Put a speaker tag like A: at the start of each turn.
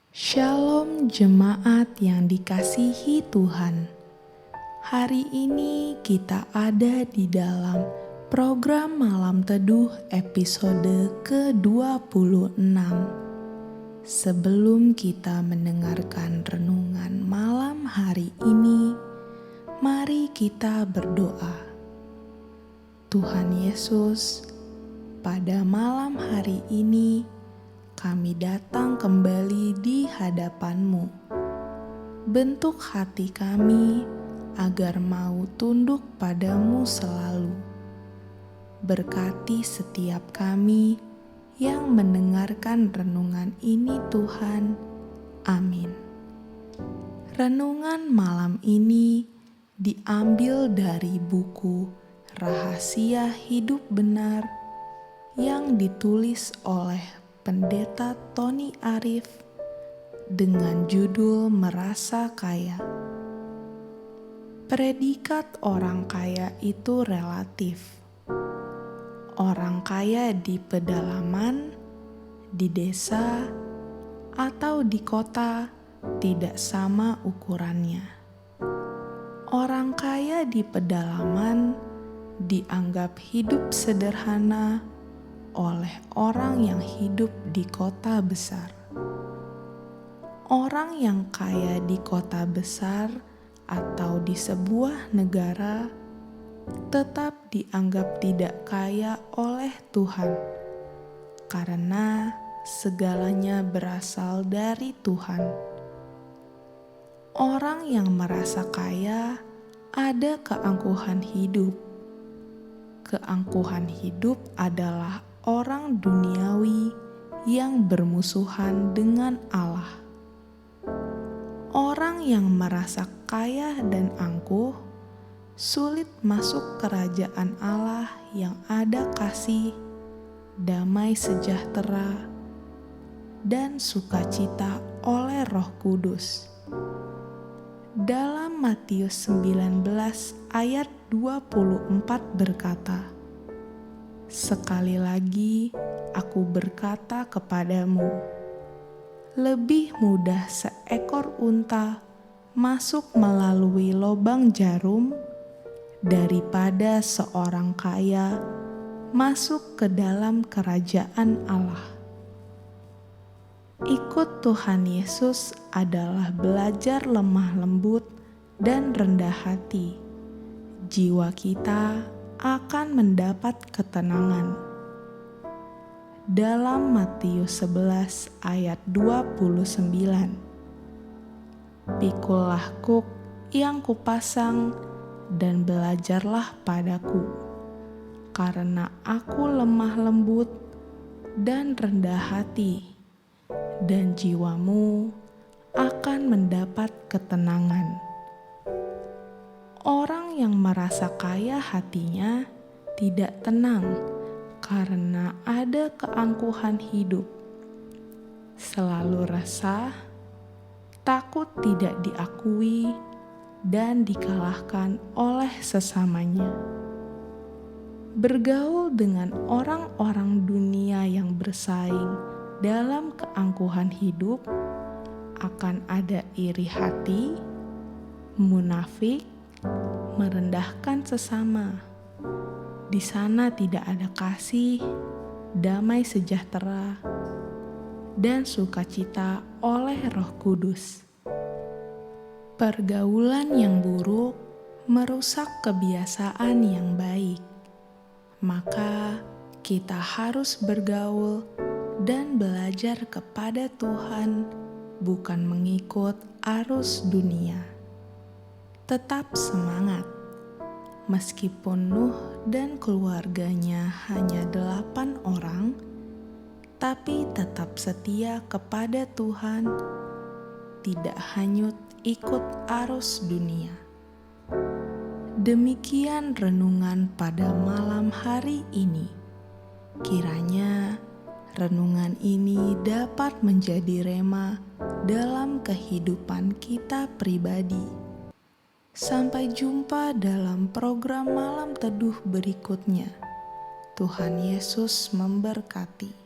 A: Shalom jemaat yang dikasihi Tuhan. Hari ini kita ada di dalam program Malam Teduh episode ke-26. Sebelum kita mendengarkan renungan malam hari ini, mari kita berdoa. Tuhan Yesus, pada malam hari ini kami datang kembali di hadapan-Mu. Bentuk hati kami agar mau tunduk padamu selalu. Berkati setiap kami yang mendengarkan renungan ini Tuhan. Amin. Renungan malam ini diambil dari buku Rahasia Hidup Benar yang ditulis oleh Pendeta Tony Arif dengan judul Merasa Kaya. Predikat orang kaya itu relatif. Orang kaya di pedalaman, di desa, atau di kota tidak sama ukurannya. Orang kaya di pedalaman dianggap hidup sederhana oleh orang yang hidup di kota besar. Orang yang kaya di kota besar atau di sebuah negara tetap dianggap tidak kaya oleh Tuhan, karena segalanya berasal dari Tuhan. Orang yang merasa kaya ada keangkuhan hidup. Keangkuhan hidup adalah orang duniawi yang bermusuhan dengan Allah. Orang yang merasa kaya dan angkuh sulit masuk kerajaan Allah yang ada kasih, damai sejahtera, dan sukacita oleh Roh Kudus. Dalam Matius 19 ayat 24 berkata, "Sekali lagi aku berkata kepadamu, lebih mudah seekor unta masuk melalui lubang jarum daripada seorang kaya masuk ke dalam kerajaan Allah." Ikut Tuhan Yesus adalah belajar lemah lembut dan rendah hati. Jiwa kita akan mendapat ketenangan. Dalam Matius 11 ayat 29, "Pikulah kuk yang kupasang dan belajarlah padaku, karena aku lemah lembut dan rendah hati, dan jiwamu akan mendapat ketenangan." Orang yang merasa kaya hatinya tidak tenang karena ada keangkuhan hidup. Selalu resah, takut tidak diakui, dan dikalahkan oleh sesamanya. Bergaul dengan orang-orang dunia yang bersaing dalam keangkuhan hidup akan ada iri hati, munafik, merendahkan sesama. Di sana tidak ada kasih, damai sejahtera, dan sukacita oleh Roh Kudus. Pergaulan yang buruk merusak kebiasaan yang baik. Maka kita harus bergaul dan belajar kepada Tuhan, bukan mengikut arus dunia. Tetap semangat. Meskipun Nuh dan keluarganya hanya 8 orang, tapi tetap setia kepada Tuhan, tidak hanyut ikut arus dunia. Demikian renungan pada malam hari ini. Kiranya renungan ini dapat menjadi rema dalam kehidupan kita pribadi. Sampai jumpa dalam program Malam Teduh berikutnya. Tuhan Yesus memberkati.